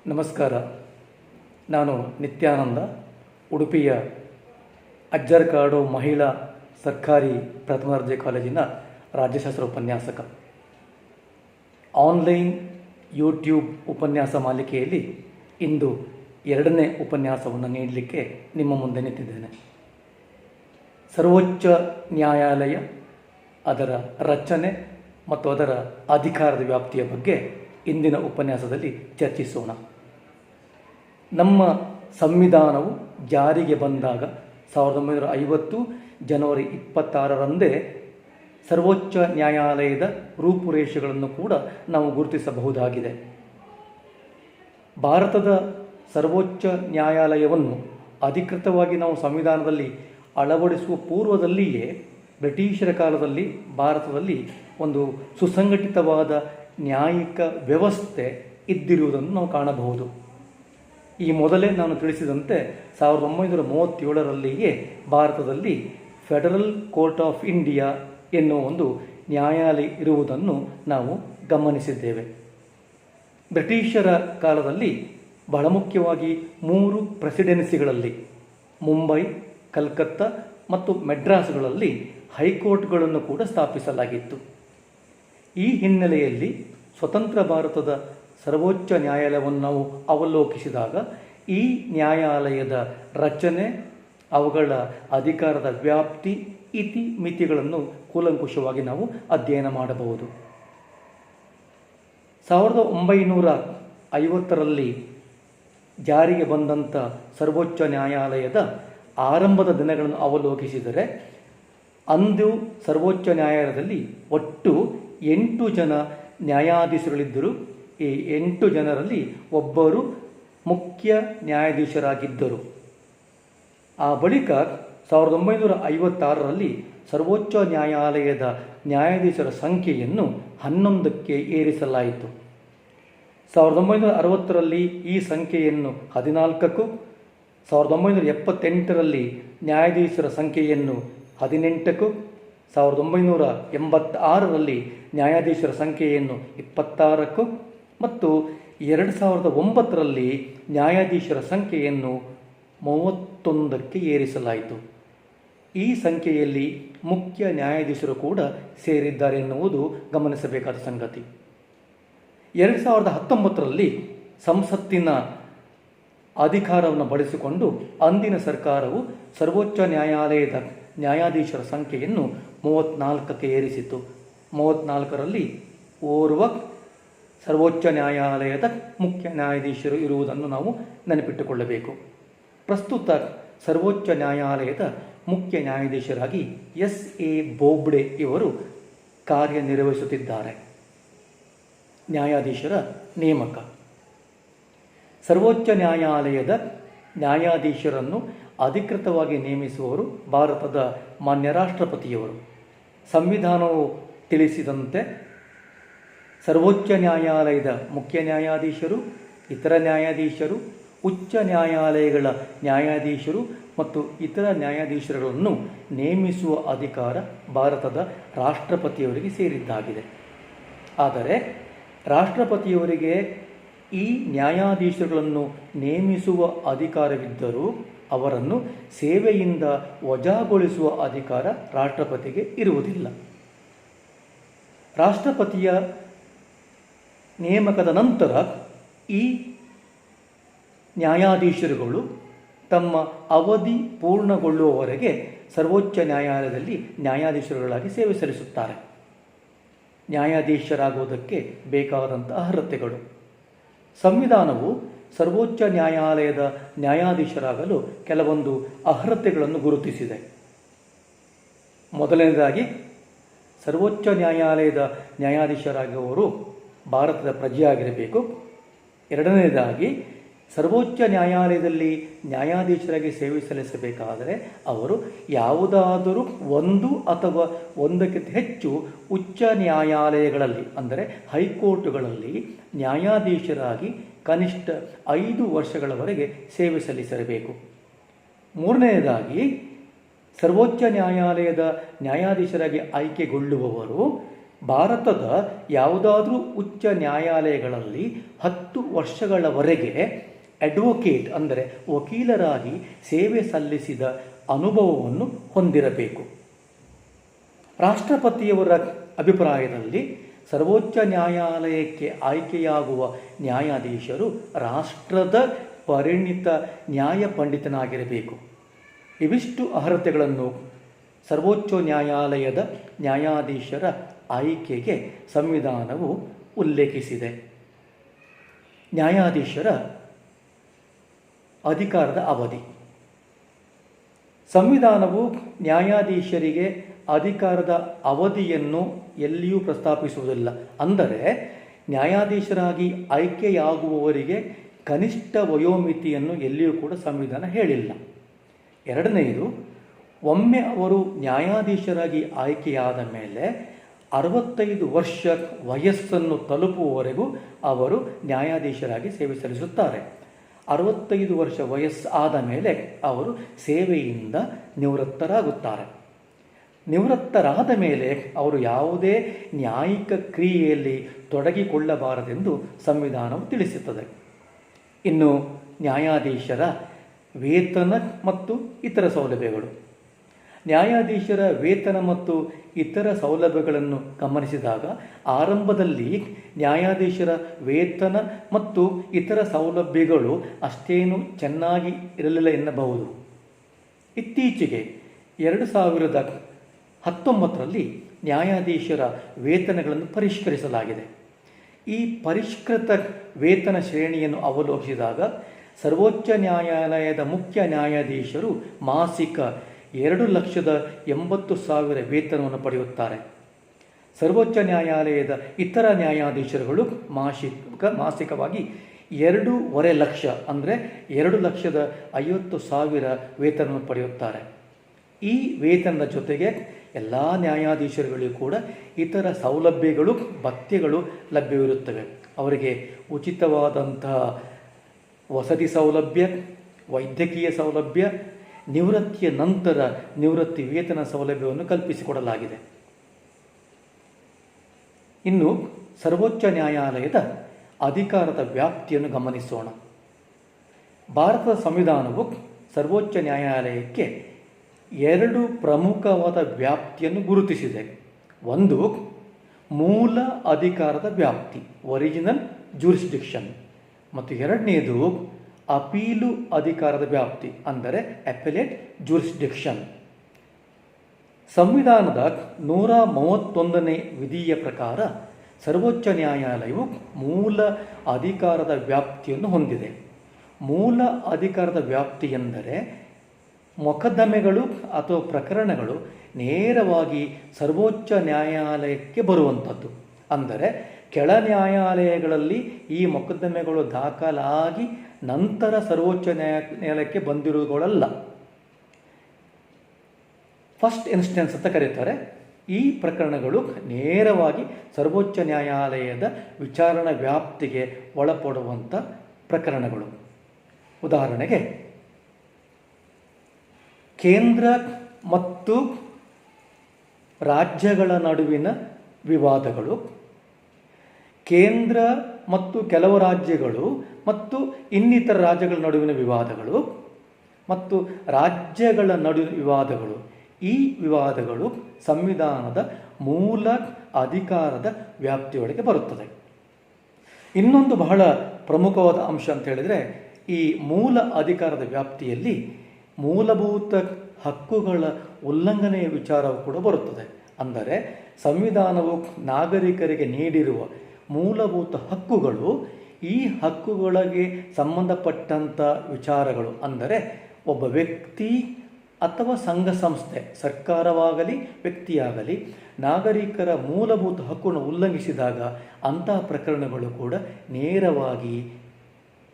ನಮಸ್ಕಾರ. ನಾನು ನಿತ್ಯಾನಂದ, ಉಡುಪಿಯ ಅಜ್ಜರಕಾಡು ಮಹಿಳಾ ಸರ್ಕಾರಿ ಪ್ರಥಮ ದರ್ಜೆ ಕಾಲೇಜಿನ ರಾಜ್ಯಶಾಸ್ತ್ರ ಉಪನ್ಯಾಸಕ. ಆನ್ಲೈನ್ ಯೂಟ್ಯೂಬ್ ಉಪನ್ಯಾಸ ಮಾಲಿಕೆಯಲ್ಲಿ ಇಂದು ಎರಡನೇ ಉಪನ್ಯಾಸವನ್ನು ನೀಡಲಿಕ್ಕೆ ನಿಮ್ಮ ಮುಂದೆ ನಿಂತಿದ್ದೇನೆ. ಸರ್ವೋಚ್ಚ ನ್ಯಾಯಾಲಯ, ಅದರ ರಚನೆ ಮತ್ತು ಅದರ ಅಧಿಕಾರದ ವ್ಯಾಪ್ತಿಯ ಬಗ್ಗೆ ಇಂದಿನ ಉಪನ್ಯಾಸದಲ್ಲಿ ಚರ್ಚಿಸೋಣ. ನಮ್ಮ ಸಂವಿಧಾನವು ಜಾರಿಗೆ ಬಂದಾಗ 1950 ಜನವರಿ 26ರಂದೇ ಸರ್ವೋಚ್ಚ ನ್ಯಾಯಾಲಯದ ರೂಪುರೇಷೆಗಳನ್ನು ಕೂಡ ನಾವು ಗುರುತಿಸಬಹುದಾಗಿದೆ. ಭಾರತದ ಸರ್ವೋಚ್ಚ ನ್ಯಾಯಾಲಯವನ್ನು ಅಧಿಕೃತವಾಗಿ ನಾವು ಸಂವಿಧಾನದಲ್ಲಿ ಅಳವಡಿಸುವ ಪೂರ್ವದಲ್ಲಿಯೇ ಬ್ರಿಟಿಷರ ಕಾಲದಲ್ಲಿ ಭಾರತದಲ್ಲಿ ಒಂದು ಸುಸಂಘಟಿತವಾದ ನ್ಯಾಯಿಕ ವ್ಯವಸ್ಥೆ ಇದ್ದಿರುವುದನ್ನು ನಾವು ಕಾಣಬಹುದು. ಈ ಮೊದಲೇ ನಾನು ತಿಳಿಸಿದಂತೆ 1937ರಲ್ಲಿಯೇ ಭಾರತದಲ್ಲಿ ಫೆಡರಲ್ ಕೋರ್ಟ್ ಆಫ್ ಇಂಡಿಯಾ ಎನ್ನುವ ಒಂದು ನ್ಯಾಯಾಲಯ ಇರುವುದನ್ನು ನಾವು ಗಮನಿಸಿದ್ದೇವೆ. ಬ್ರಿಟಿಷರ ಕಾಲದಲ್ಲಿ ಬಹಳ ಮುಖ್ಯವಾಗಿ 3 ಪ್ರೆಸಿಡೆನ್ಸಿಗಳಲ್ಲಿ ಮುಂಬೈ, ಕಲ್ಕತ್ತಾ ಮತ್ತು ಮೆಡ್ರಾಸ್ಗಳಲ್ಲಿ ಹೈಕೋರ್ಟ್ಗಳನ್ನು ಕೂಡ ಸ್ಥಾಪಿಸಲಾಗಿತ್ತು. ಈ ಹಿನ್ನೆಲೆಯಲ್ಲಿ ಸ್ವತಂತ್ರ ಭಾರತದ ಸರ್ವೋಚ್ಚ ನ್ಯಾಯಾಲಯವನ್ನು ನಾವು ಅವಲೋಕಿಸಿದಾಗ ಈ ನ್ಯಾಯಾಲಯದ ರಚನೆ, ಅವುಗಳ ಅಧಿಕಾರದ ವ್ಯಾಪ್ತಿ, ಇತಿ ಮಿತಿಗಳನ್ನು ಕೂಲಂಕುಷವಾಗಿ ನಾವು ಅಧ್ಯಯನ ಮಾಡಬಹುದು. 1950ರಲ್ಲಿ ಜಾರಿಗೆ ಬಂದಂಥ ಸರ್ವೋಚ್ಚ ನ್ಯಾಯಾಲಯದ ಆರಂಭದ ದಿನಗಳನ್ನು ಅವಲೋಕಿಸಿದರೆ ಅಂದು ಸರ್ವೋಚ್ಚ ನ್ಯಾಯಾಲಯದಲ್ಲಿ ಒಟ್ಟು 8 ಜನ ನ್ಯಾಯಾಧೀಶರುಗಳಿದ್ದರು. ಈ 8 ಜನರಲ್ಲಿ ಒಬ್ಬರು ಮುಖ್ಯ ನ್ಯಾಯಾಧೀಶರಾಗಿದ್ದರು. ಆ ಬಳಿಕ 1956ರಲ್ಲಿ ಸರ್ವೋಚ್ಚ ನ್ಯಾಯಾಲಯದ ನ್ಯಾಯಾಧೀಶರ ಸಂಖ್ಯೆಯನ್ನು 11ಕ್ಕೆ ಏರಿಸಲಾಯಿತು. 1960ರಲ್ಲಿ ಈ ಸಂಖ್ಯೆಯನ್ನು 14ಕ್ಕೂ, 1978ರಲ್ಲಿ ನ್ಯಾಯಾಧೀಶರ ಸಂಖ್ಯೆಯನ್ನು 18ಕ್ಕೂ, 1986ರಲ್ಲಿ ನ್ಯಾಯಾಧೀಶರ ಸಂಖ್ಯೆಯನ್ನು 26ಕ್ಕೂ ಮತ್ತು 2009ರಲ್ಲಿ ನ್ಯಾಯಾಧೀಶರ ಸಂಖ್ಯೆಯನ್ನು 31ಕ್ಕೆ ಏರಿಸಲಾಯಿತು. ಈ ಸಂಖ್ಯೆಯಲ್ಲಿ ಮುಖ್ಯ ನ್ಯಾಯಾಧೀಶರು ಕೂಡ ಸೇರಿದ್ದಾರೆ ಎನ್ನುವುದು ಗಮನಿಸಬೇಕಾದ ಸಂಗತಿ. 2019ರಲ್ಲಿ ಸಂಸತ್ತಿನ ಅಧಿಕಾರವನ್ನು ಬಳಸಿಕೊಂಡು ಅಂದಿನ ಸರ್ಕಾರವು ಸರ್ವೋಚ್ಚ ನ್ಯಾಯಾಲಯದ ನ್ಯಾಯಾಧೀಶರ ಸಂಖ್ಯೆಯನ್ನು 34ಕ್ಕೆ ಏರಿಸಿತು. 34ರಲ್ಲಿ ಓರ್ವ ಸರ್ವೋಚ್ಚ ನ್ಯಾಯಾಲಯದ ಮುಖ್ಯ ನ್ಯಾಯಾಧೀಶರು ಇರುವುದನ್ನು ನಾವು ನೆನಪಿಟ್ಟುಕೊಳ್ಳಬೇಕು. ಪ್ರಸ್ತುತ ಸರ್ವೋಚ್ಚ ನ್ಯಾಯಾಲಯದ ಮುಖ್ಯ ನ್ಯಾಯಾಧೀಶರಾಗಿ S.A. ಬೋಬ್ಡೆ ಇವರು ಕಾರ್ಯನಿರ್ವಹಿಸುತ್ತಿದ್ದಾರೆ. ನ್ಯಾಯಾಧೀಶರ ನೇಮಕ. ಸರ್ವೋಚ್ಚ ನ್ಯಾಯಾಲಯದ ನ್ಯಾಯಾಧೀಶರನ್ನು ಅಧಿಕೃತವಾಗಿ ನೇಮಿಸುವವರು ಭಾರತದ ಮಾನ್ಯ ರಾಷ್ಟ್ರಪತಿಯವರು. ಸಂವಿಧಾನವು ತಿಳಿಸಿದಂತೆ ಸರ್ವೋಚ್ಚ ನ್ಯಾಯಾಲಯದ ಮುಖ್ಯ ನ್ಯಾಯಾಧೀಶರು, ಇತರ ನ್ಯಾಯಾಧೀಶರು, ಉಚ್ಚ ನ್ಯಾಯಾಲಯಗಳ ನ್ಯಾಯಾಧೀಶರು ಮತ್ತು ಇತರ ನ್ಯಾಯಾಧೀಶರುಗಳನ್ನು ನೇಮಿಸುವ ಅಧಿಕಾರ ಭಾರತದ ರಾಷ್ಟ್ರಪತಿಯವರಿಗೆ ಸೇರಿದ್ದಾಗಿದೆ. ಆದರೆ ರಾಷ್ಟ್ರಪತಿಯವರಿಗೆ ಈ ನ್ಯಾಯಾಧೀಶರುಗಳನ್ನು ನೇಮಿಸುವ ಅಧಿಕಾರವಿದ್ದರೂ ಅವರನ್ನು ಸೇವೆಯಿಂದ ವಜಾಗೊಳಿಸುವ ಅಧಿಕಾರ ರಾಷ್ಟ್ರಪತಿಗೆ ಇರುವುದಿಲ್ಲ. ರಾಷ್ಟ್ರಪತಿಯ ನೇಮಕದ ನಂತರ ಈ ನ್ಯಾಯಾಧೀಶರುಗಳು ತಮ್ಮ ಅವಧಿ ಪೂರ್ಣಗೊಳ್ಳುವವರೆಗೆ ಸರ್ವೋಚ್ಚ ನ್ಯಾಯಾಲಯದಲ್ಲಿ ನ್ಯಾಯಾಧೀಶರುಗಳಾಗಿ ಸೇವೆ ಸಲ್ಲಿಸುತ್ತಾರೆ. ನ್ಯಾಯಾಧೀಶರಾಗುವುದಕ್ಕೆ ಬೇಕಾದಂಥ ಅರ್ಹತೆಗಳು. ಸಂವಿಧಾನವು ಸರ್ವೋಚ್ಚ ನ್ಯಾಯಾಲಯದ ನ್ಯಾಯಾಧೀಶರಾಗಲು ಕೆಲವೊಂದು ಅರ್ಹತೆಗಳನ್ನು ಗುರುತಿಸಿದೆ. ಮೊದಲನೇದಾಗಿ, ಸರ್ವೋಚ್ಚ ನ್ಯಾಯಾಲಯದ ನ್ಯಾಯಾಧೀಶರಾಗುವವರು ಭಾರತದ ಪ್ರಜೆಯಾಗಿರಬೇಕು. ಎರಡನೇದಾಗಿ, ಸರ್ವೋಚ್ಚ ನ್ಯಾಯಾಲಯದಲ್ಲಿ ನ್ಯಾಯಾಧೀಶರಾಗಿ ಸೇವೆ ಸಲ್ಲಿಸಬೇಕಾದರೆ ಅವರು ಯಾವುದಾದರೂ 1 ಅಥವಾ 1ಕ್ಕಿಂತ ಹೆಚ್ಚು ಉಚ್ಚ ನ್ಯಾಯಾಲಯಗಳಲ್ಲಿ ಅಂದರೆ ಹೈಕೋರ್ಟುಗಳಲ್ಲಿ ನ್ಯಾಯಾಧೀಶರಾಗಿ ಕನಿಷ್ಠ 5 ವರ್ಷಗಳವರೆಗೆ ಸೇವೆ ಸಲ್ಲಿಸಿರಬೇಕು. ಮೂರನೆಯದಾಗಿ, ಸರ್ವೋಚ್ಚ ನ್ಯಾಯಾಲಯದ ನ್ಯಾಯಾಧೀಶರಾಗಿ ಆಯ್ಕೆಗೊಳ್ಳುವವರು ಭಾರತದ ಯಾವುದಾದ್ರೂ ಉಚ್ಚ ನ್ಯಾಯಾಲಯಗಳಲ್ಲಿ 10 ವರ್ಷಗಳವರೆಗೆ ಅಡ್ವೊಕೇಟ್ ಅಂದರೆ ವಕೀಲರಾಗಿ ಸೇವೆ ಸಲ್ಲಿಸಿದ ಅನುಭವವನ್ನು ಹೊಂದಿರಬೇಕು. ರಾಷ್ಟ್ರಪತಿಯವರ ಅಭಿಪ್ರಾಯದಲ್ಲಿ ಸರ್ವೋಚ್ಚ ನ್ಯಾಯಾಲಯಕ್ಕೆ ಆಯ್ಕೆಯಾಗುವ ನ್ಯಾಯಾಧೀಶರು ರಾಷ್ಟ್ರದ ಪರಿಣಿತ ನ್ಯಾಯ ಪಂಡಿತನಾಗಿರಬೇಕು. ಇವಿಷ್ಟು ಅರ್ಹತೆಗಳನ್ನು ಸರ್ವೋಚ್ಚ ನ್ಯಾಯಾಲಯದ ನ್ಯಾಯಾಧೀಶರ ಆಯ್ಕೆಗೆ ಸಂವಿಧಾನವು ಉಲ್ಲೇಖಿಸಿದೆ. ನ್ಯಾಯಾಧೀಶರ ಅಧಿಕಾರದ ಅವಧಿ. ಸಂವಿಧಾನವು ನ್ಯಾಯಾಧೀಶರಿಗೆ ಅಧಿಕಾರದ ಅವಧಿಯನ್ನು ಎಲ್ಲಿಯೂ ಪ್ರಸ್ತಾಪಿಸುವುದಿಲ್ಲ. ಅಂದರೆ ನ್ಯಾಯಾಧೀಶರಾಗಿ ಆಯ್ಕೆಯಾಗುವವರಿಗೆ ಕನಿಷ್ಠ ವಯೋಮಿತಿಯನ್ನು ಎಲ್ಲಿಯೂ ಕೂಡ ಸಂವಿಧಾನ ಹೇಳಿಲ್ಲ. ಎರಡನೆಯದು, ಒಮ್ಮೆ ಅವರು ನ್ಯಾಯಾಧೀಶರಾಗಿ ಆಯ್ಕೆಯಾದ ಮೇಲೆ 65 ವರ್ಷ ವಯಸ್ಸನ್ನು ತಲುಪುವವರೆಗೂ ಅವರು ನ್ಯಾಯಾಧೀಶರಾಗಿ ಸೇವೆ ಸಲ್ಲಿಸುತ್ತಾರೆ. 65 ವರ್ಷ ವಯಸ್ಸಾದ ಮೇಲೆ ಅವರು ಸೇವೆಯಿಂದ ನಿವೃತ್ತರಾಗುತ್ತಾರೆ. ನಿವೃತ್ತರಾದ ಮೇಲೆ ಅವರು ಯಾವುದೇ ನ್ಯಾಯಿಕ ಕ್ರಿಯೆಯಲ್ಲಿ ತೊಡಗಿಕೊಳ್ಳಬಾರದೆಂದು ಸಂವಿಧಾನವು ತಿಳಿಸುತ್ತದೆ. ಇನ್ನು ನ್ಯಾಯಾಧೀಶರ ವೇತನ ಮತ್ತು ಇತರ ಸೌಲಭ್ಯಗಳು. ನ್ಯಾಯಾಧೀಶರ ವೇತನ ಮತ್ತು ಇತರ ಸೌಲಭ್ಯಗಳನ್ನು ಗಮನಿಸಿದಾಗ ಆರಂಭದಲ್ಲಿ ನ್ಯಾಯಾಧೀಶರ ವೇತನ ಮತ್ತು ಇತರ ಸೌಲಭ್ಯಗಳು ಅಷ್ಟೇನು ಚೆನ್ನಾಗಿ ಇರಲಿಲ್ಲ ಎನ್ನಬಹುದು. ಇತ್ತೀಚೆಗೆ 2019ರಲ್ಲಿ ನ್ಯಾಯಾಧೀಶರ ವೇತನಗಳನ್ನು ಪರಿಷ್ಕರಿಸಲಾಗಿದೆ. ಈ ಪರಿಷ್ಕೃತ ವೇತನ ಶ್ರೇಣಿಯನ್ನು ಅವಲೋಕಿಸಿದಾಗ ಸರ್ವೋಚ್ಚ ನ್ಯಾಯಾಲಯದ ಮುಖ್ಯ ನ್ಯಾಯಾಧೀಶರು ಮಾಸಿಕ 2,80,000 ವೇತನವನ್ನು ಪಡೆಯುತ್ತಾರೆ. ಸರ್ವೋಚ್ಚ ನ್ಯಾಯಾಲಯದ ಇತರ ನ್ಯಾಯಾಧೀಶರುಗಳು ಮಾಸಿಕವಾಗಿ 2.5 ಲಕ್ಷ ಅಂದರೆ 2,50,000 ವೇತನವನ್ನು ಪಡೆಯುತ್ತಾರೆ. ಈ ವೇತನದ ಜೊತೆಗೆ ಎಲ್ಲ ನ್ಯಾಯಾಧೀಶರುಗಳಿಗೂ ಕೂಡ ಇತರ ಸೌಲಭ್ಯಗಳು ಭತ್ಯೆಗಳು ಲಭ್ಯವಿರುತ್ತವೆ. ಅವರಿಗೆ ಉಚಿತವಾದಂತಹ ವಸತಿ ಸೌಲಭ್ಯ, ವೈದ್ಯಕೀಯ ಸೌಲಭ್ಯ, ನಿವೃತ್ತಿಯ ನಂತರ ನಿವೃತ್ತಿ ವೇತನ ಸೌಲಭ್ಯವನ್ನು ಕಲ್ಪಿಸಿಕೊಡಲಾಗಿದೆ. ಇನ್ನು ಸರ್ವೋಚ್ಚ ನ್ಯಾಯಾಲಯದ ಅಧಿಕಾರದ ವ್ಯಾಪ್ತಿಯನ್ನು ಗಮನಿಸೋಣ. ಭಾರತದ ಸಂವಿಧಾನವು ಸರ್ವೋಚ್ಚ ನ್ಯಾಯಾಲಯಕ್ಕೆ 2 ಪ್ರಮುಖವಾದ ವ್ಯಾಪ್ತಿಯನ್ನು ಗುರುತಿಸಿದೆ. ಒಂದು, ಮೂಲ ಅಧಿಕಾರದ ವ್ಯಾಪ್ತಿ, ಒರಿಜಿನಲ್ ಜ್ಯೂರಿಸ್ಡಿಕ್ಷನ್, ಮತ್ತು ಎರಡನೆಯದು ಅಪೀಲು ಅಧಿಕಾರದ ವ್ಯಾಪ್ತಿ, ಅಂದರೆ ಅಪೆಲೇಟ್ ಜ್ಯೂರಿಸ್ಡಿಕ್ಷನ್. ಸಂವಿಧಾನದ 131ನೇ ವಿಧಿಯ ಪ್ರಕಾರ ಸರ್ವೋಚ್ಚ ನ್ಯಾಯಾಲಯವು ಮೂಲ ಅಧಿಕಾರದ ವ್ಯಾಪ್ತಿಯನ್ನು ಹೊಂದಿದೆ. ಮೂಲ ಅಧಿಕಾರದ ವ್ಯಾಪ್ತಿ ಎಂದರೆ ಮೊಕದ್ದಮೆಗಳು ಅಥವಾ ಪ್ರಕರಣಗಳು ನೇರವಾಗಿ ಸರ್ವೋಚ್ಚ ನ್ಯಾಯಾಲಯಕ್ಕೆ ಬರುವಂಥದ್ದು. ಅಂದರೆ ಕೆಳ ನ್ಯಾಯಾಲಯಗಳಲ್ಲಿ ಈ ಮೊಕದ್ದಮೆಗಳು ದಾಖಲಾಗಿ ನಂತರ ಸರ್ವೋಚ್ಚ ನ್ಯಾಯಾಲಯಕ್ಕೆ ಬಂದಿರುವುಗಳಲ್ಲ. ಫಸ್ಟ್ ಇನ್ಸ್ಟೆನ್ಸ್ ಅಂತ ಕರೀತಾರೆ. ಈ ಪ್ರಕರಣಗಳು ನೇರವಾಗಿ ಸರ್ವೋಚ್ಚ ನ್ಯಾಯಾಲಯದ ವಿಚಾರಣಾ ವ್ಯಾಪ್ತಿಗೆ ಒಳಪಡುವಂಥ ಪ್ರಕರಣಗಳು. ಉದಾಹರಣೆಗೆ, ಕೇಂದ್ರ ಮತ್ತು ರಾಜ್ಯಗಳ ನಡುವಿನ ವಿವಾದಗಳು, ಕೇಂದ್ರ ಮತ್ತು ಕೆಲವು ರಾಜ್ಯಗಳು ಮತ್ತು ಇನ್ನಿತರ ರಾಜ್ಯಗಳ ನಡುವಿನ ವಿವಾದಗಳು, ಮತ್ತು ರಾಜ್ಯಗಳ ನಡುವಿನ ವಿವಾದಗಳು. ಈ ವಿವಾದಗಳು ಸಂವಿಧಾನದ ಮೂಲ ಅಧಿಕಾರದ ವ್ಯಾಪ್ತಿಯೊಳಗೆ ಬರುತ್ತದೆ. ಇನ್ನೊಂದು ಬಹಳ ಪ್ರಮುಖವಾದ ಅಂಶ ಅಂತ ಹೇಳಿದರೆ, ಈ ಮೂಲ ಅಧಿಕಾರದ ವ್ಯಾಪ್ತಿಯಲ್ಲಿ ಮೂಲಭೂತ ಹಕ್ಕುಗಳ ಉಲ್ಲಂಘನೆಯ ವಿಚಾರವು ಕೂಡ ಬರುತ್ತದೆ. ಅಂದರೆ ಸಂವಿಧಾನವು ನಾಗರಿಕರಿಗೆ ನೀಡಿರುವ ಮೂಲಭೂತ ಹಕ್ಕುಗಳು, ಈ ಹಕ್ಕುಗಳಿಗೆ ಸಂಬಂಧಪಟ್ಟಂಥ ವಿಚಾರಗಳು, ಅಂದರೆ ಒಬ್ಬ ವ್ಯಕ್ತಿ ಅಥವಾ ಸಂಘ ಸಂಸ್ಥೆ, ಸರ್ಕಾರವಾಗಲಿ ವ್ಯಕ್ತಿಯಾಗಲಿ, ನಾಗರಿಕರ ಮೂಲಭೂತ ಹಕ್ಕನ್ನು ಉಲ್ಲಂಘಿಸಿದಾಗ ಅಂತಹ ಪ್ರಕರಣಗಳು ಕೂಡ ನೇರವಾಗಿ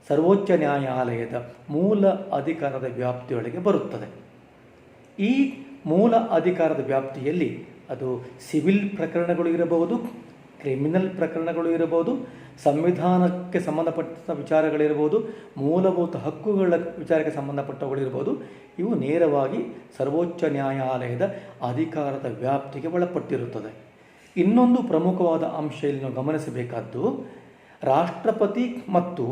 ಸರ್ವೋಚ್ಚ ನ್ಯಾಯಾಲಯದ ಮೂಲ ಅಧಿಕಾರದ ವ್ಯಾಪ್ತಿಯೊಳಗೆ ಬರುತ್ತದೆ. ಈ ಮೂಲ ಅಧಿಕಾರದ ವ್ಯಾಪ್ತಿಯಲ್ಲಿ ಅದು ಸಿವಿಲ್ ಪ್ರಕರಣಗಳು ಇರಬಹುದು, ಕ್ರಿಮಿನಲ್ ಪ್ರಕರಣಗಳು ಇರಬಹುದು, ಸಂವಿಧಾನಕ್ಕೆ ಸಂಬಂಧಪಟ್ಟ ವಿಚಾರಗಳಿರ್ಬೋದು, ಮೂಲಭೂತ ಹಕ್ಕುಗಳ ವಿಚಾರಕ್ಕೆ ಸಂಬಂಧಪಟ್ಟವುಗಳಿರ್ಬೋದು. ಇವು ನೇರವಾಗಿ ಸರ್ವೋಚ್ಚ ನ್ಯಾಯಾಲಯದ ಅಧಿಕಾರದ ವ್ಯಾಪ್ತಿಗೆ ಒಳಪಟ್ಟಿರುತ್ತದೆ. ಇನ್ನೊಂದು ಪ್ರಮುಖವಾದ ಅಂಶ ಇಲ್ಲಿ ನಾವು ಗಮನಿಸಬೇಕಾದ್ದು, ರಾಷ್ಟ್ರಪತಿ ಮತ್ತು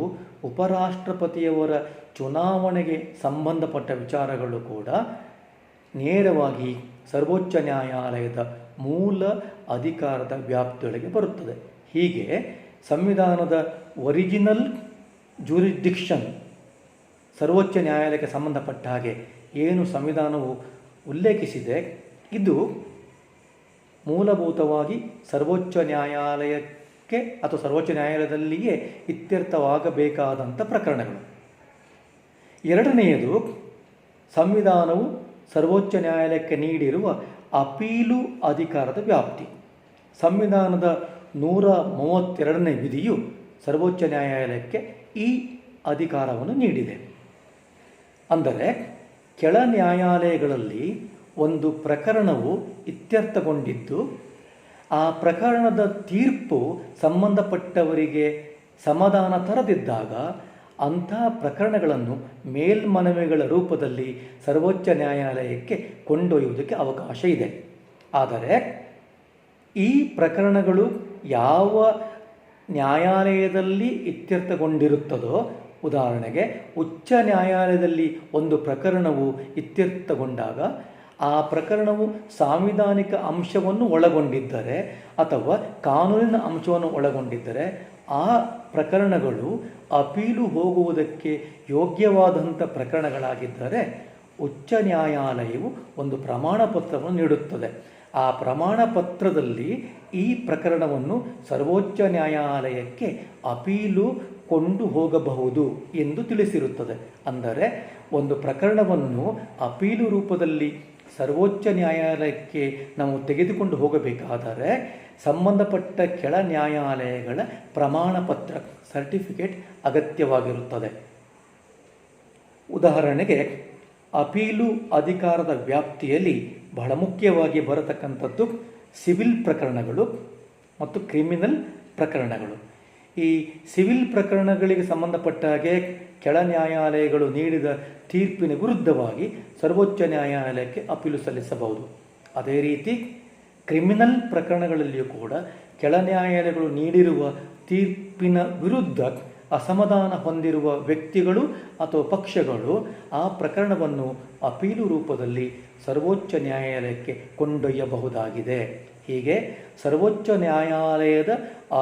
ಉಪರಾಷ್ಟ್ರಪತಿಯವರ ಚುನಾವಣೆಗೆ ಸಂಬಂಧಪಟ್ಟ ವಿಚಾರಗಳು ಕೂಡ ನೇರವಾಗಿ ಸರ್ವೋಚ್ಚ ನ್ಯಾಯಾಲಯದ ಮೂಲ ಅಧಿಕಾರದ ವ್ಯಾಪ್ತಿಯೊಳಗೆ ಬರುತ್ತದೆ. ಹೀಗೆ ಸಂವಿಧಾನದ ಒರಿಜಿನಲ್ ಜ್ಯೂರಿಸ್ಡಿಕ್ಷನ್, ಸರ್ವೋಚ್ಚ ನ್ಯಾಯಾಲಯಕ್ಕೆ ಸಂಬಂಧಪಟ್ಟ ಹಾಗೆ ಏನು ಸಂವಿಧಾನವು ಉಲ್ಲೇಖಿಸಿದೆ, ಇದು ಮೂಲಭೂತವಾಗಿ ಸರ್ವೋಚ್ಚ ನ್ಯಾಯಾಲಯಕ್ಕೆ ಅಥವಾ ಸರ್ವೋಚ್ಚ ನ್ಯಾಯಾಲಯದಲ್ಲಿಯೇ ಇತ್ಯರ್ಥವಾಗಬೇಕಾದಂಥ ಪ್ರಕರಣಗಳು. ಎರಡನೆಯದು, ಸಂವಿಧಾನವು ಸರ್ವೋಚ್ಚ ನ್ಯಾಯಾಲಯಕ್ಕೆ ನೀಡಿರುವ ಅಪೀಲು ಅಧಿಕಾರದ ವ್ಯಾಪ್ತಿ. ಸಂವಿಧಾನದ 132ನೇ ವಿಧಿಯು ಸರ್ವೋಚ್ಚ ನ್ಯಾಯಾಲಯಕ್ಕೆ ಈ ಅಧಿಕಾರವನ್ನು ನೀಡಿದೆ. ಅಂದರೆ ಕೆಳ ನ್ಯಾಯಾಲಯಗಳಲ್ಲಿ ಒಂದು ಪ್ರಕರಣವು ಇತ್ಯರ್ಥಗೊಂಡಿದ್ದು, ಆ ಪ್ರಕರಣದ ತೀರ್ಪು ಸಂಬಂಧಪಟ್ಟವರಿಗೆ ಸಮಾಧಾನ ತರದಿದ್ದಾಗ ಅಂಥ ಪ್ರಕರಣಗಳನ್ನು ಮೇಲ್ಮನವಿಗಳ ರೂಪದಲ್ಲಿ ಸರ್ವೋಚ್ಚ ನ್ಯಾಯಾಲಯಕ್ಕೆ ಕೊಂಡೊಯ್ಯುವುದಕ್ಕೆ ಅವಕಾಶ ಇದೆ. ಆದರೆ ಈ ಪ್ರಕರಣಗಳು ಯಾವ ನ್ಯಾಯಾಲಯದಲ್ಲಿ ಇತ್ಯರ್ಥಗೊಂಡಿರುತ್ತದೋ, ಉದಾಹರಣೆಗೆ ಉಚ್ಚ ನ್ಯಾಯಾಲಯದಲ್ಲಿ ಒಂದು ಪ್ರಕರಣವು ಇತ್ಯರ್ಥಗೊಂಡಾಗ ಆ ಪ್ರಕರಣವು ಸಾಂವಿಧಾನಿಕ ಅಂಶವನ್ನು ಒಳಗೊಂಡಿದ್ದರೆ ಅಥವಾ ಕಾನೂನಿನ ಅಂಶವನ್ನು ಒಳಗೊಂಡಿದ್ದರೆ ಆ ಪ್ರಕರಣಗಳು ಅಪೀಲು ಹೋಗುವುದಕ್ಕೆ ಯೋಗ್ಯವಾದಂಥ ಪ್ರಕರಣಗಳಾಗಿದ್ದರೆ ಉಚ್ಚ ನ್ಯಾಯಾಲಯವು ಒಂದು ಪ್ರಮಾಣ ಪತ್ರವನ್ನು ನೀಡುತ್ತದೆ. ಆ ಪ್ರಮಾಣ ಪತ್ರದಲ್ಲಿ ಈ ಪ್ರಕರಣವನ್ನು ಸರ್ವೋಚ್ಚ ನ್ಯಾಯಾಲಯಕ್ಕೆ ಅಪೀಲು ಕೊಂಡು ಹೋಗಬಹುದು ಎಂದು ತಿಳಿಸಿರುತ್ತದೆ. ಅಂದರೆ ಒಂದು ಪ್ರಕರಣವನ್ನು ಅಪೀಲು ರೂಪದಲ್ಲಿ ಸರ್ವೋಚ್ಚ ನ್ಯಾಯಾಲಯಕ್ಕೆ ನಾವು ತೆಗೆದುಕೊಂಡು ಹೋಗಬೇಕಾದರೆ ಸಂಬಂಧಪಟ್ಟ ಕೆಳ ನ್ಯಾಯಾಲಯಗಳ ಪ್ರಮಾಣ ಪತ್ರ, ಸರ್ಟಿಫಿಕೇಟ್ ಅಗತ್ಯವಾಗಿರುತ್ತದೆ. ಉದಾಹರಣೆಗೆ, ಅಪೀಲು ಅಧಿಕಾರದ ವ್ಯಾಪ್ತಿಯಲ್ಲಿ ಬಹಳ ಮುಖ್ಯವಾಗಿ ಬರತಕ್ಕಂಥದ್ದು ಸಿವಿಲ್ ಪ್ರಕರಣಗಳು ಮತ್ತು ಕ್ರಿಮಿನಲ್ ಪ್ರಕರಣಗಳು. ಈ ಸಿವಿಲ್ ಪ್ರಕರಣಗಳಿಗೆ ಸಂಬಂಧಪಟ್ಟ ಹಾಗೆ ಕೆಳ ನ್ಯಾಯಾಲಯಗಳು ನೀಡಿದ ತೀರ್ಪಿನ ವಿರುದ್ಧವಾಗಿ ಸರ್ವೋಚ್ಚ ನ್ಯಾಯಾಲಯಕ್ಕೆ ಅಪೀಲು ಸಲ್ಲಿಸಬಹುದು. ಅದೇ ರೀತಿ ಕ್ರಿಮಿನಲ್ ಪ್ರಕರಣಗಳಲ್ಲಿಯೂ ಕೂಡ ಕೆಳ ನ್ಯಾಯಾಲಯಗಳು ನೀಡಿರುವ ತೀರ್ಪಿನ ವಿರುದ್ಧ ಅಸಮಾಧಾನ ಹೊಂದಿರುವ ವ್ಯಕ್ತಿಗಳು ಅಥವಾ ಪಕ್ಷಗಳು ಆ ಪ್ರಕರಣವನ್ನು ಅಪೀಲು ರೂಪದಲ್ಲಿ ಸರ್ವೋಚ್ಚ ನ್ಯಾಯಾಲಯಕ್ಕೆ ಕೊಂಡೊಯ್ಯಬಹುದಾಗಿದೆ. ಹೀಗೆ ಸರ್ವೋಚ್ಚ ನ್ಯಾಯಾಲಯದ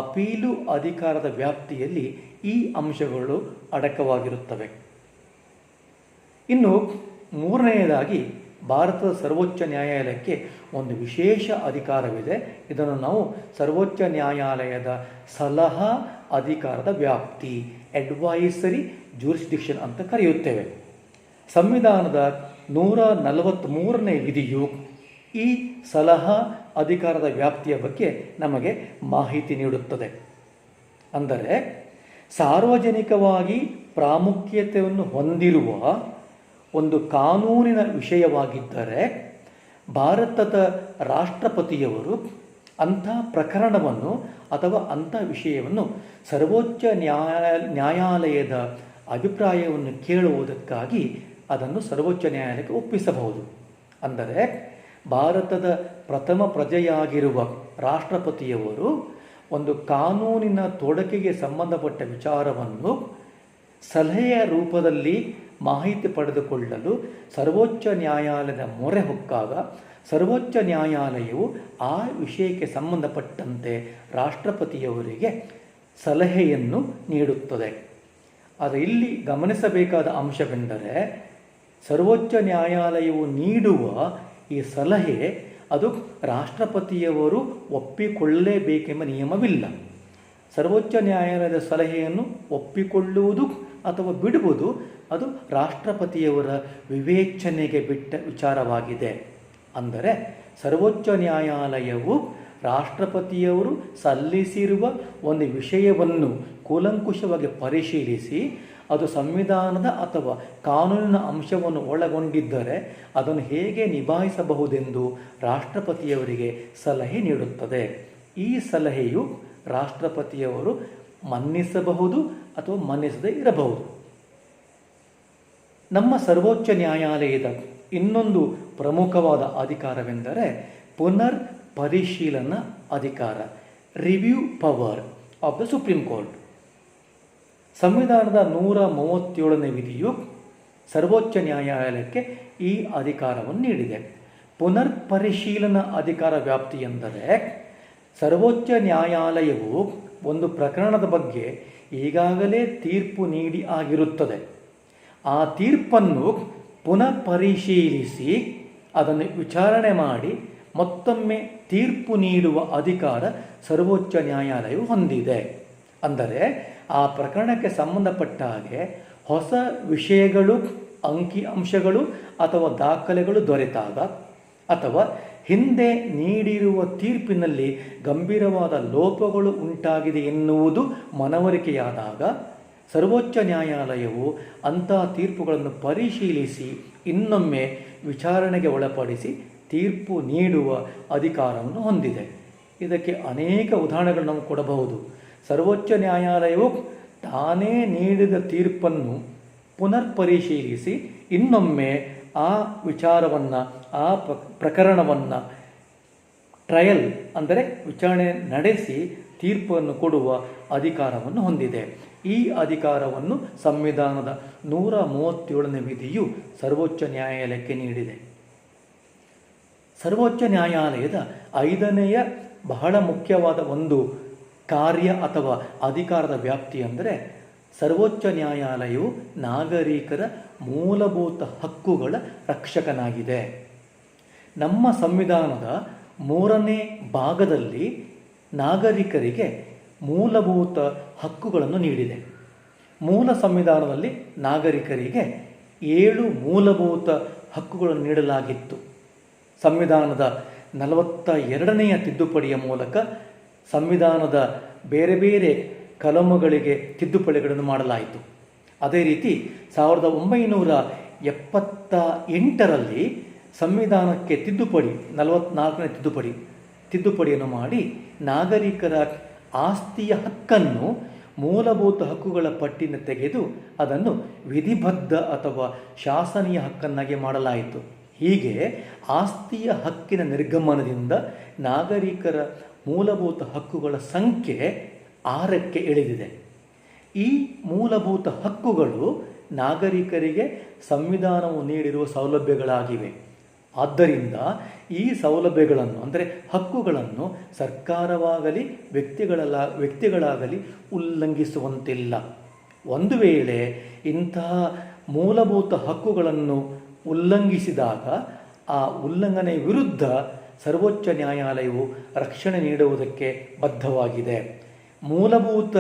ಅಪೀಲು ಅಧಿಕಾರದ ವ್ಯಾಪ್ತಿಯಲ್ಲಿ ಈ ಅಂಶಗಳು ಅಡಕವಾಗಿರುತ್ತವೆ. ಇನ್ನು ಮೂರನೆಯದಾಗಿ, ಭಾರತದ ಸರ್ವೋಚ್ಚ ನ್ಯಾಯಾಲಯಕ್ಕೆ ಒಂದು ವಿಶೇಷ ಅಧಿಕಾರವಿದೆ. ಇದನ್ನು ನಾವು ಸರ್ವೋಚ್ಚ ನ್ಯಾಯಾಲಯದ ಸಲಹಾ ಅಧಿಕಾರದ ವ್ಯಾಪ್ತಿ, ಅಡ್ವೈಸರಿ ಜ್ಯೂರಿಸ್ಡಿಕ್ಷನ್ ಅಂತ ಕರೆಯುತ್ತೇವೆ. ಸಂವಿಧಾನದ 143ನೇ ವಿಧಿಯು ಈ ಸಲಹಾ ಅಧಿಕಾರದ ವ್ಯಾಪ್ತಿಯ ಬಗ್ಗೆ ನಮಗೆ ಮಾಹಿತಿ ನೀಡುತ್ತದೆ. ಅಂದರೆ ಸಾರ್ವಜನಿಕವಾಗಿ ಪ್ರಾಮುಖ್ಯತೆಯನ್ನು ಹೊಂದಿರುವ ಒಂದು ಕಾನೂನಿನ ವಿಷಯವಾಗಿದ್ದರೆ ಭಾರತದ ರಾಷ್ಟ್ರಪತಿಯವರು ಅಂಥ ಪ್ರಕರಣವನ್ನು ಅಥವಾ ಅಂಥ ವಿಷಯವನ್ನು ಸರ್ವೋಚ್ಚ ನ್ಯಾಯಾಲಯದ ಅಭಿಪ್ರಾಯವನ್ನು ಕೇಳುವುದಕ್ಕಾಗಿ ಅದನ್ನು ಸರ್ವೋಚ್ಚ ನ್ಯಾಯಾಲಯಕ್ಕೆ ಒಪ್ಪಿಸಬಹುದು. ಅಂದರೆ ಭಾರತದ ಪ್ರಥಮ ಪ್ರಜೆಯಾಗಿರುವ ರಾಷ್ಟ್ರಪತಿಯವರು ಒಂದು ಕಾನೂನಿನ ತೊಡಕಿಗೆ ಸಂಬಂಧಪಟ್ಟ ವಿಚಾರವನ್ನು ಸಲಹೆಯ ರೂಪದಲ್ಲಿ ಮಾಹಿತಿ ಪಡೆದುಕೊಳ್ಳಲು ಸರ್ವೋಚ್ಚ ನ್ಯಾಯಾಲಯದ ಮೊರೆ ಹೊಕ್ಕಾಗ ಸರ್ವೋಚ್ಚ ನ್ಯಾಯಾಲಯವು ಆ ವಿಷಯಕ್ಕೆ ಸಂಬಂಧಪಟ್ಟಂತೆ ರಾಷ್ಟ್ರಪತಿಯವರಿಗೆ ಸಲಹೆಯನ್ನು ನೀಡುತ್ತದೆ. ಆದರೆ ಇಲ್ಲಿ ಗಮನಿಸಬೇಕಾದ ಅಂಶವೆಂದರೆ, ಸರ್ವೋಚ್ಚ ನ್ಯಾಯಾಲಯವು ನೀಡುವ ಈ ಸಲಹೆ ಅದು ರಾಷ್ಟ್ರಪತಿಯವರು ಒಪ್ಪಿಕೊಳ್ಳಲೇಬೇಕೆಂಬ ನಿಯಮವಿಲ್ಲ. ಸರ್ವೋಚ್ಚ ನ್ಯಾಯಾಲಯದ ಸಲಹೆಯನ್ನು ಒಪ್ಪಿಕೊಳ್ಳುವುದು ಅಥವಾ ಬಿಡುವುದು ಅದು ರಾಷ್ಟ್ರಪತಿಯವರ ವಿವೇಚನೆಗೆ ಬಿಟ್ಟ ವಿಚಾರವಾಗಿದೆ. ಅಂದರೆ ಸರ್ವೋಚ್ಚ ನ್ಯಾಯಾಲಯವು ರಾಷ್ಟ್ರಪತಿಯವರು ಸಲ್ಲಿಸಿರುವ ಒಂದು ವಿಷಯವನ್ನು ಕೂಲಂಕುಷವಾಗಿ ಪರಿಶೀಲಿಸಿ ಅದು ಸಂವಿಧಾನದ ಅಥವಾ ಕಾನೂನಿನ ಅಂಶವನ್ನು ಒಳಗೊಂಡಿದ್ದರೆ ಅದನ್ನು ಹೇಗೆ ನಿಭಾಯಿಸಬಹುದೆಂದು ರಾಷ್ಟ್ರಪತಿಯವರಿಗೆ ಸಲಹೆ ನೀಡುತ್ತದೆ. ಈ ಸಲಹೆಯು ರಾಷ್ಟ್ರಪತಿಯವರು ಮನ್ನಿಸಬಹುದು ಅಥವಾ ಮನ್ನಿಸದೇ ಇರಬಹುದು. ನಮ್ಮ ಸರ್ವೋಚ್ಚ ನ್ಯಾಯಾಲಯದ ಇನ್ನೊಂದು ಪ್ರಮುಖವಾದ ಅಧಿಕಾರವೆಂದರೆ ಪುನರ್ ಪರಿಶೀಲನಾ ಅಧಿಕಾರ, review power of the supreme court. ಸಂವಿಧಾನದ 137ನೇ ವಿಧಿಯು ಸರ್ವೋಚ್ಚ ನ್ಯಾಯಾಲಯಕ್ಕೆ ಈ ಅಧಿಕಾರವನ್ನು ನೀಡಿದೆ. ಪುನರ್ ಪರಿಶೀಲನಾ ಅಧಿಕಾರ ವ್ಯಾಪ್ತಿ ಎಂದರೆ ಸರ್ವೋಚ್ಚ ನ್ಯಾಯಾಲಯವು ಒಂದು ಪ್ರಕರಣದ ಬಗ್ಗೆ ಈಗಾಗಲೇ ತೀರ್ಪು ನೀಡಿ ಆಗಿರುತ್ತದೆ. ಆ ತೀರ್ಪನ್ನು ಪುನಃ ಪರಿಶೀಲಿಸಿ ಅದನ್ನು ವಿಚಾರಣೆ ಮಾಡಿ ಮತ್ತೊಮ್ಮೆ ತೀರ್ಪು ನೀಡುವ ಅಧಿಕಾರ ಸರ್ವೋಚ್ಚ ನ್ಯಾಯಾಲಯವು ಹೊಂದಿದೆ. ಅಂದರೆ ಆ ಪ್ರಕರಣಕ್ಕೆ ಸಂಬಂಧಪಟ್ಟ ಹಾಗೆ ಹೊಸ ವಿಷಯಗಳು, ಅಂಕಿ ಅಂಶಗಳು ಅಥವಾ ದಾಖಲೆಗಳು ದೊರೆತಾಗ, ಅಥವಾ ಹಿಂದೆ ನೀಡಿರುವ ತೀರ್ಪಿನಲ್ಲಿ ಗಂಭೀರವಾದ ಲೋಪಗಳು ಉಂಟಾಗಿದೆ ಎನ್ನುವುದು ಮನವರಿಕೆಯಾದಾಗ ಸರ್ವೋಚ್ಚ ನ್ಯಾಯಾಲಯವು ಅಂತಹ ತೀರ್ಪುಗಳನ್ನು ಪರಿಶೀಲಿಸಿ ಇನ್ನೊಮ್ಮೆ ವಿಚಾರಣೆಗೆ ಒಳಪಡಿಸಿ ತೀರ್ಪು ನೀಡುವ ಅಧಿಕಾರವನ್ನು ಹೊಂದಿದೆ. ಇದಕ್ಕೆ ಅನೇಕ ಉದಾಹರಣೆಗಳು ನಾವು ಕೊಡಬಹುದು. ಸರ್ವೋಚ್ಚ ನ್ಯಾಯಾಲಯವು ತಾನೇ ನೀಡಿದ ತೀರ್ಪನ್ನು ಪುನರ್ ಪರಿಶೀಲಿಸಿ ಇನ್ನೊಮ್ಮೆ ಆ ವಿಚಾರವನ್ನು, ಆ ಪ್ರಕರಣವನ್ನು ಟ್ರಯಲ್ ಅಂದರೆ ವಿಚಾರಣೆ ನಡೆಸಿ ತೀರ್ಪನ್ನು ಕೊಡುವ ಅಧಿಕಾರವನ್ನು ಹೊಂದಿದೆ. ಈ ಅಧಿಕಾರವನ್ನು ಸಂವಿಧಾನದ 137ನೇ ವಿಧಿಯು ಸರ್ವೋಚ್ಚ ನ್ಯಾಯಾಲಯಕ್ಕೆ ನೀಡಿದೆ. ಸರ್ವೋಚ್ಚ ನ್ಯಾಯಾಲಯದ 5ನೆಯ ಬಹಳ ಮುಖ್ಯವಾದ ಒಂದು ಕಾರ್ಯ ಅಥವಾ ಅಧಿಕಾರದ ವ್ಯಾಪ್ತಿ ಅಂದರೆ ಸರ್ವೋಚ್ಚ ನ್ಯಾಯಾಲಯವು ನಾಗರಿಕರ ಮೂಲಭೂತ ಹಕ್ಕುಗಳ ರಕ್ಷಕನಾಗಿದೆ. ನಮ್ಮ ಸಂವಿಧಾನದ 3ನೇ ಭಾಗದಲ್ಲಿ ನಾಗರಿಕರಿಗೆ ಮೂಲಭೂತ ಹಕ್ಕುಗಳನ್ನು ನೀಡಿದೆ. ಮೂಲ ಸಂವಿಧಾನದಲ್ಲಿ ನಾಗರಿಕರಿಗೆ 7 ಮೂಲಭೂತ ಹಕ್ಕುಗಳನ್ನು ನೀಡಲಾಗಿತ್ತು. ಸಂವಿಧಾನದ 42ನೇ ತಿದ್ದುಪಡಿಯ ಮೂಲಕ ಸಂವಿಧಾನದ ಬೇರೆ ಬೇರೆ ಕಲಮುಗಳಿಗೆ ತಿದ್ದುಪಡಿಗಳನ್ನು ಮಾಡಲಾಯಿತು. ಅದೇ ರೀತಿ 1978ರಲ್ಲಿ ಸಂವಿಧಾನಕ್ಕೆ ತಿದ್ದುಪಡಿ 44ನೇ ತಿದ್ದುಪಡಿಯನ್ನು ಮಾಡಿ ನಾಗರಿಕರ ಆಸ್ತಿಯ ಹಕ್ಕನ್ನು ಮೂಲಭೂತ ಹಕ್ಕುಗಳ ಪಟ್ಟಿನ ತೆಗೆದು ಅದನ್ನು ವಿಧಿಬದ್ಧ ಅಥವಾ ಶಾಸನೀಯ ಹಕ್ಕನ್ನಾಗಿ ಮಾಡಲಾಯಿತು. ಹೀಗೆ ಆಸ್ತಿಯ ಹಕ್ಕಿನ ನಿರ್ಗಮನದಿಂದ ನಾಗರಿಕರ ಮೂಲಭೂತ ಹಕ್ಕುಗಳ ಸಂಖ್ಯೆ 6ಕ್ಕೆ ಇಳಿದಿದೆ. ಈ ಮೂಲಭೂತ ಹಕ್ಕುಗಳು ನಾಗರಿಕರಿಗೆ ಸಂವಿಧಾನವು ನೀಡಿರುವ ಸೌಲಭ್ಯಗಳಾಗಿವೆ. ಆದ್ದರಿಂದ ಈ ಸೌಲಭ್ಯಗಳನ್ನು ಅಂದರೆ ಹಕ್ಕುಗಳನ್ನು ಸರ್ಕಾರವಾಗಲಿ ವ್ಯಕ್ತಿಗಳಾಗಲಿ ಉಲ್ಲಂಘಿಸುವಂತಿಲ್ಲ. ಒಂದು ವೇಳೆ ಇಂತಹ ಮೂಲಭೂತ ಹಕ್ಕುಗಳನ್ನು ಉಲ್ಲಂಘಿಸಿದಾಗ ಆ ಉಲ್ಲಂಘನೆ ವಿರುದ್ಧ ಸರ್ವೋಚ್ಚ ನ್ಯಾಯಾಲಯವು ರಕ್ಷಣೆ ನೀಡುವುದಕ್ಕೆ ಬದ್ಧವಾಗಿದೆ. ಮೂಲಭೂತ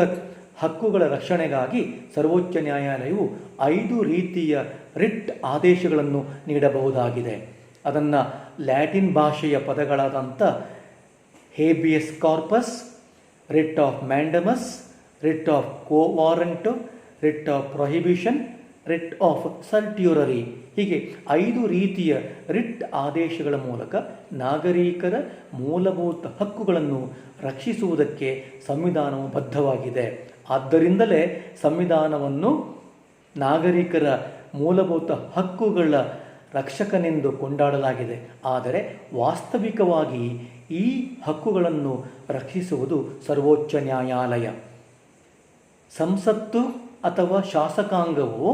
ಹಕ್ಕುಗಳ ರಕ್ಷಣೆಗಾಗಿ ಸರ್ವೋಚ್ಚ ನ್ಯಾಯಾಲಯವು 5 ರೀತಿಯ ರಿಟ್ ಆದೇಶಗಳನ್ನು ನೀಡಬಹುದಾಗಿದೆ. ಅದನ್ನು ಲ್ಯಾಟಿನ್ ಭಾಷೆಯ ಪದಗಳಾದಂಥ habeas corpus, writ of mandamus, writ of quo warranto, writ of prohibition, writ of certiorari, ಹೀಗೆ 5 ರೀತಿಯ ರಿಟ್ ಆದೇಶಗಳ ಮೂಲಕ ನಾಗರಿಕರ ಮೂಲಭೂತ ಹಕ್ಕುಗಳನ್ನು ರಕ್ಷಿಸುವುದಕ್ಕೆ ಸಂವಿಧಾನವು ಬದ್ಧವಾಗಿದೆ. ಆದ್ದರಿಂದಲೇ ಸಂವಿಧಾನವನ್ನು ನಾಗರಿಕರ ಮೂಲಭೂತ ಹಕ್ಕುಗಳ ರಕ್ಷಕನೆಂದು ಕೊಂಡಾಡಲಾಗಿದೆ. ಆದರೆ ವಾಸ್ತವಿಕವಾಗಿ ಈ ಹಕ್ಕುಗಳನ್ನು ರಕ್ಷಿಸುವುದು ಸರ್ವೋಚ್ಚ ನ್ಯಾಯಾಲಯ. ಸಂಸತ್ತು ಅಥವಾ ಶಾಸಕಾಂಗವು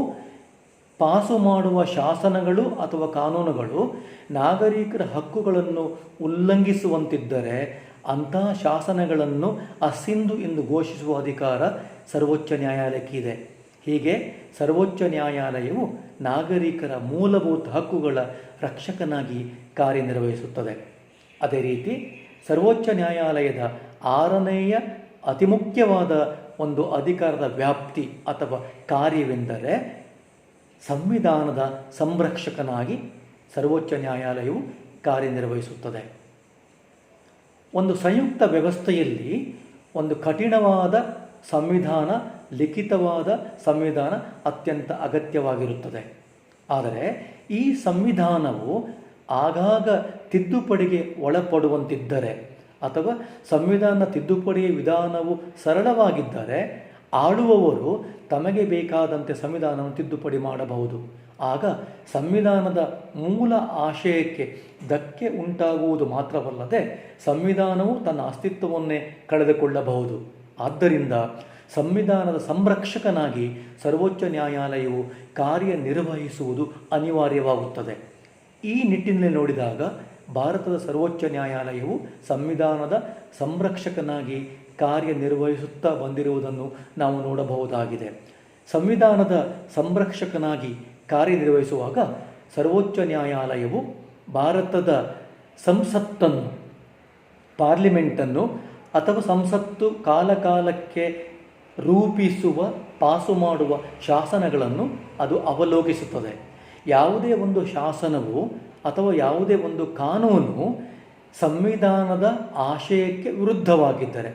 ಪಾಸು ಮಾಡುವ ಶಾಸನಗಳು ಅಥವಾ ಕಾನೂನುಗಳು ನಾಗರಿಕರ ಹಕ್ಕುಗಳನ್ನು ಉಲ್ಲಂಘಿಸುವಂತಿದ್ದರೆ ಅಂತಹ ಶಾಸನಗಳನ್ನು ಅಸಿಂಧು ಎಂದು ಘೋಷಿಸುವ ಅಧಿಕಾರ ಸರ್ವೋಚ್ಚ ನ್ಯಾಯಾಲಯಕ್ಕಿದೆ. ಹೀಗೆ ಸರ್ವೋಚ್ಚ ನ್ಯಾಯಾಲಯವು ನಾಗರಿಕರ ಮೂಲಭೂತ ಹಕ್ಕುಗಳ ರಕ್ಷಕನಾಗಿ ಕಾರ್ಯನಿರ್ವಹಿಸುತ್ತದೆ. ಅದೇ ರೀತಿ ಸರ್ವೋಚ್ಚ ನ್ಯಾಯಾಲಯದ 6ನೆಯ ಅತಿ ಮುಖ್ಯವಾದ ಒಂದು ಅಧಿಕಾರದ ವ್ಯಾಪ್ತಿ ಅಥವಾ ಕಾರ್ಯವೆಂದರೆ ಸಂವಿಧಾನದ ಸಂರಕ್ಷಕನಾಗಿ ಸರ್ವೋಚ್ಚ ನ್ಯಾಯಾಲಯವು ಕಾರ್ಯನಿರ್ವಹಿಸುತ್ತದೆ. ಒಂದು ಸಂಯುಕ್ತ ವ್ಯವಸ್ಥೆಯಲ್ಲಿ ಒಂದು ಕಠಿಣವಾದ ಸಂವಿಧಾನ, ಲಿಖಿತವಾದ ಸಂವಿಧಾನ ಅತ್ಯಂತ ಅಗತ್ಯವಾಗಿರುತ್ತದೆ. ಆದರೆ ಈ ಸಂವಿಧಾನವು ಆಗಾಗ ತಿದ್ದುಪಡಿಗೆ ಒಳಪಡುವಂತಿದ್ದರೆ ಅಥವಾ ಸಂವಿಧಾನ ತಿದ್ದುಪಡಿಯ ವಿಧಾನವು ಸರಳವಾಗಿದ್ದರೆ ಆಳುವವರು ತಮಗೆ ಬೇಕಾದಂತೆ ಸಂವಿಧಾನವನ್ನು ತಿದ್ದುಪಡಿ ಮಾಡಬಹುದು. ಆಗ ಸಂವಿಧಾನದ ಮೂಲ ಆಶಯಕ್ಕೆ ಧಕ್ಕೆ ಉಂಟಾಗುವುದು ಮಾತ್ರವಲ್ಲದೆ ಸಂವಿಧಾನವು ತನ್ನ ಅಸ್ತಿತ್ವವನ್ನೇ ಕಳೆದುಕೊಳ್ಳಬಹುದು. ಆದ್ದರಿಂದ ಸಂವಿಧಾನದ ಸಂರಕ್ಷಕನಾಗಿ ಸರ್ವೋಚ್ಚ ನ್ಯಾಯಾಲಯವು ಕಾರ್ಯನಿರ್ವಹಿಸುವುದು ಅನಿವಾರ್ಯವಾಗುತ್ತದೆ. ಈ ನಿಟ್ಟಿನಲ್ಲಿ ನೋಡಿದಾಗ ಭಾರತದ ಸರ್ವೋಚ್ಚ ನ್ಯಾಯಾಲಯವು ಸಂವಿಧಾನದ ಸಂರಕ್ಷಕನಾಗಿ ಕಾರ್ಯನಿರ್ವಹಿಸುತ್ತಾ ಬಂದಿರುವುದನ್ನು ನಾವು ನೋಡಬಹುದಾಗಿದೆ. ಸಂವಿಧಾನದ ಸಂರಕ್ಷಕನಾಗಿ ಕಾರ್ಯನಿರ್ವಹಿಸುವಾಗ ಸರ್ವೋಚ್ಚ ನ್ಯಾಯಾಲಯವು ಭಾರತದ ಸಂಸತ್ತನ್ನು, ಪಾರ್ಲಿಮೆಂಟನ್ನು ಅಥವಾ ಸಂಸತ್ತು ಕಾಲಕಾಲಕ್ಕೆ ರೂಪಿಸುವ, ಪಾಸು ಮಾಡುವ ಶಾಸನಗಳನ್ನು ಅದು ಅವಲೋಕಿಸುತ್ತದೆ. ಯಾವುದೇ ಒಂದು ಶಾಸನವು ಅಥವಾ ಯಾವುದೇ ಒಂದು ಕಾನೂನು ಸಂವಿಧಾನದ ಆಶಯಕ್ಕೆ ವಿರುದ್ಧವಾಗಿದ್ದರೆ,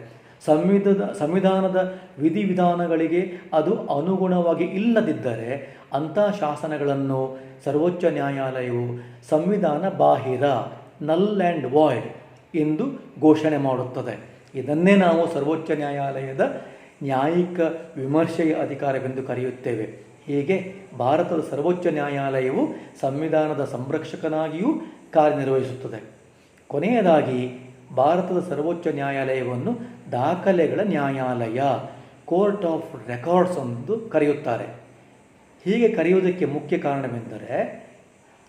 ಸಂವಿಧಾನದ ವಿಧಿವಿಧಾನಗಳಿಗೆ ಅದು ಅನುಗುಣವಾಗಿ ಇಲ್ಲದಿದ್ದರೆ ಅಂಥ ಶಾಸನಗಳನ್ನು ಸರ್ವೋಚ್ಚ ನ್ಯಾಯಾಲಯವು ಸಂವಿಧಾನ ಬಾಹಿರ, ನಲ್ ಆ್ಯಂಡ್ ವಾಯ್ಡ್ ಎಂದು ಘೋಷಣೆ ಮಾಡುತ್ತದೆ. ಇದನ್ನೇ ನಾವು ಸರ್ವೋಚ್ಚ ನ್ಯಾಯಾಲಯದ ನ್ಯಾಯಿಕ ವಿಮರ್ಶೆಯ ಅಧಿಕಾರವೆಂದು ಕರೆಯುತ್ತೇವೆ. ಹೀಗೆ ಭಾರತದ ಸರ್ವೋಚ್ಚ ನ್ಯಾಯಾಲಯವು ಸಂವಿಧಾನದ ಸಂರಕ್ಷಕನಾಗಿಯೂ ಕಾರ್ಯನಿರ್ವಹಿಸುತ್ತದೆ. ಕೊನೆಯದಾಗಿ ಭಾರತದ ಸರ್ವೋಚ್ಚ ನ್ಯಾಯಾಲಯವನ್ನು ದಾಖಲೆಗಳ ನ್ಯಾಯಾಲಯ, ಕೋರ್ಟ್ ಆಫ್ ರೆಕಾರ್ಡ್ಸ್ ಎಂದು ಕರೆಯುತ್ತಾರೆ. ಹೀಗೆ ಕರೆಯುವುದಕ್ಕೆ ಮುಖ್ಯ ಕಾರಣವೆಂದರೆ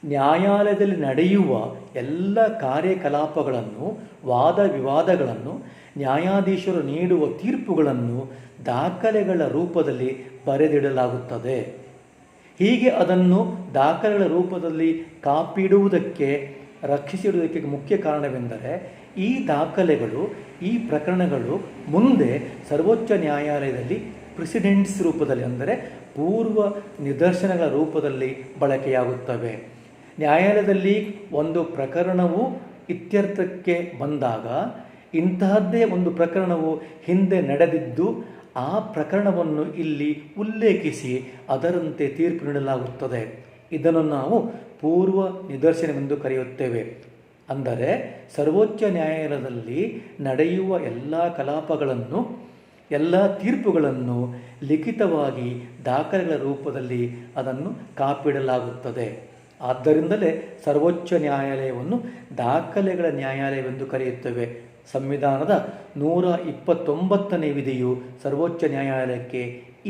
ನ್ಯಾಯಾಲಯದಲ್ಲಿ ನಡೆಯುವ ಎಲ್ಲ ಕಾರ್ಯಕಲಾಪಗಳನ್ನು, ವಾದ ವಿವಾದಗಳನ್ನು, ನ್ಯಾಯಾಧೀಶರು ನೀಡುವ ತೀರ್ಪುಗಳನ್ನು ದಾಖಲೆಗಳ ರೂಪದಲ್ಲಿ ಬರೆದಿಡಲಾಗುತ್ತದೆ. ಹೀಗೆ ಅದನ್ನು ದಾಖಲೆಗಳ ರೂಪದಲ್ಲಿ ಕಾಪಿಡುವುದಕ್ಕೆ, ರಕ್ಷಿಸಿಡುವುದಕ್ಕೆ ಮುಖ್ಯ ಕಾರಣವೆಂದರೆ ಈ ದಾಖಲೆಗಳು, ಈ ಪ್ರಕರಣಗಳು ಮುಂದೆ ಸರ್ವೋಚ್ಚ ನ್ಯಾಯಾಲಯದಲ್ಲಿ ಪ್ರೆಸಿಡೆಂಟ್ಸ್ ರೂಪದಲ್ಲಿ, ಅಂದರೆ ಪೂರ್ವ ನಿದರ್ಶನಗಳ ರೂಪದಲ್ಲಿ ಬಳಕೆಯಾಗುತ್ತವೆ. ನ್ಯಾಯಾಲಯದಲ್ಲಿ ಒಂದು ಪ್ರಕರಣವು ಇತ್ಯರ್ಥಕ್ಕೆ ಬಂದಾಗ ಇಂತಹದ್ದೇ ಒಂದು ಪ್ರಕರಣವು ಹಿಂದೆ ನಡೆದಿದ್ದು ಆ ಪ್ರಕರಣವನ್ನು ಇಲ್ಲಿ ಉಲ್ಲೇಖಿಸಿ ಅದರಂತೆ ತೀರ್ಪು ನೀಡಲಾಗುತ್ತದೆ. ಇದನ್ನು ನಾವು ಪೂರ್ವ ನಿದರ್ಶನವೆಂದು ಕರೆಯುತ್ತೇವೆ. ಅಂದರೆ ಸರ್ವೋಚ್ಚ ನ್ಯಾಯಾಲಯದಲ್ಲಿ ನಡೆಯುವ ಎಲ್ಲ ಕಲಾಪಗಳನ್ನು, ಎಲ್ಲ ತೀರ್ಪುಗಳನ್ನು ಲಿಖಿತವಾಗಿ ದಾಖಲೆಗಳ ರೂಪದಲ್ಲಿ ಅದನ್ನು ಕಾಪಿಡಲಾಗುತ್ತದೆ. ಆದ್ದರಿಂದಲೇ ಸರ್ವೋಚ್ಚ ನ್ಯಾಯಾಲಯವನ್ನು ದಾಖಲೆಗಳ ನ್ಯಾಯಾಲಯವೆಂದು ಕರೆಯುತ್ತೇವೆ. ಸಂವಿಧಾನದ 129ನೇ ವಿಧಿಯು ಸರ್ವೋಚ್ಚ ನ್ಯಾಯಾಲಯಕ್ಕೆ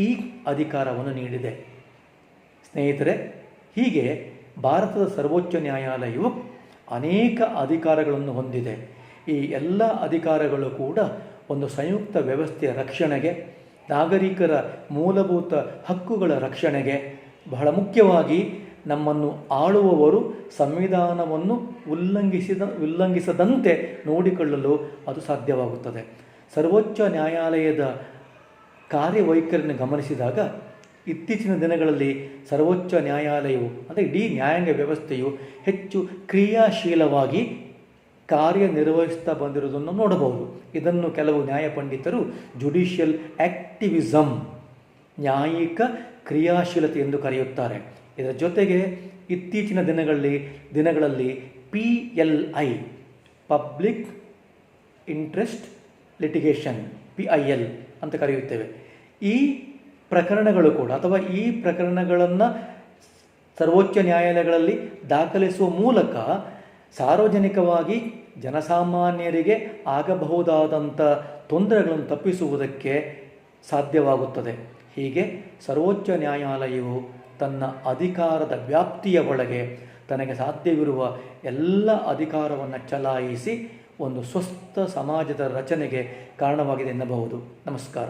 ಈ ಅಧಿಕಾರವನ್ನು ನೀಡಿದೆ. ಸ್ನೇಹಿತರೆ, ಹೀಗೆ ಭಾರತದ ಸರ್ವೋಚ್ಚ ನ್ಯಾಯಾಲಯವು ಅನೇಕ ಅಧಿಕಾರಗಳನ್ನು ಹೊಂದಿದೆ. ಈ ಎಲ್ಲ ಅಧಿಕಾರಗಳು ಕೂಡ ಒಂದು ಸಂಯುಕ್ತ ವ್ಯವಸ್ಥೆಯ ರಕ್ಷಣೆಗೆ, ನಾಗರಿಕರ ಮೂಲಭೂತ ಹಕ್ಕುಗಳ ರಕ್ಷಣೆಗೆ, ಬಹಳ ಮುಖ್ಯವಾಗಿ ನಮ್ಮನ್ನು ಆಳುವವರು ಸಂವಿಧಾನವನ್ನು ಉಲ್ಲಂಘಿಸದಂತೆ ನೋಡಿಕೊಳ್ಳಲು ಅದು ಸಾಧ್ಯವಾಗುತ್ತದೆ. ಸರ್ವೋಚ್ಚ ನ್ಯಾಯಾಲಯದ ಕಾರ್ಯವೈಖರಿಯನ್ನು ಗಮನಿಸಿದಾಗ ಇತ್ತೀಚಿನ ದಿನಗಳಲ್ಲಿ ಸರ್ವೋಚ್ಚ ನ್ಯಾಯಾಲಯವು, ಅಂದರೆ ಇಡೀ ನ್ಯಾಯಾಂಗ ವ್ಯವಸ್ಥೆಯು ಹೆಚ್ಚು ಕ್ರಿಯಾಶೀಲವಾಗಿ ಕಾರ್ಯನಿರ್ವಹಿಸ್ತಾ ಬಂದಿರುವುದನ್ನು ನೋಡಬಹುದು. ಇದನ್ನು ಕೆಲವು ನ್ಯಾಯ ಪಂಡಿತರು ಜುಡಿಷಿಯಲ್ ಆ್ಯಕ್ಟಿವಿಸಮ್, ನ್ಯಾಯಿಕ ಕ್ರಿಯಾಶೀಲತೆ ಎಂದು ಕರೆಯುತ್ತಾರೆ. ಇದರ ಜೊತೆಗೆ ಇತ್ತೀಚಿನ ದಿನಗಳಲ್ಲಿ PLI, public interest litigation, PIL ಅಂತ ಕರೆಯುತ್ತೇವೆ. ಈ ಪ್ರಕರಣಗಳು ಕೂಡ, ಅಥವಾ ಈ ಪ್ರಕರಣಗಳನ್ನು ಸರ್ವೋಚ್ಚ ನ್ಯಾಯಾಲಯಗಳಲ್ಲಿ ದಾಖಲಿಸುವ ಮೂಲಕ ಸಾರ್ವಜನಿಕವಾಗಿ ಜನಸಾಮಾನ್ಯರಿಗೆ ಆಗಬಹುದಾದಂಥ ತೊಂದರೆಗಳನ್ನು ತಪ್ಪಿಸುವುದಕ್ಕೆ ಸಾಧ್ಯವಾಗುತ್ತದೆ. ಹೀಗೆ ಸರ್ವೋಚ್ಚ ನ್ಯಾಯಾಲಯವು ತನ್ನ ಅಧಿಕಾರದ ವ್ಯಾಪ್ತಿಯ ಒಳಗೆ ತನಗೆ ಸಾಧ್ಯವಿರುವ ಎಲ್ಲ ಅಧಿಕಾರವನ್ನು ಚಲಾಯಿಸಿ ಒಂದು ಸ್ವಸ್ಥ ಸಮಾಜದ ರಚನೆಗೆ ಕಾರಣವಾಗಿದೆ ಎನ್ನಬಹುದು. ನಮಸ್ಕಾರ.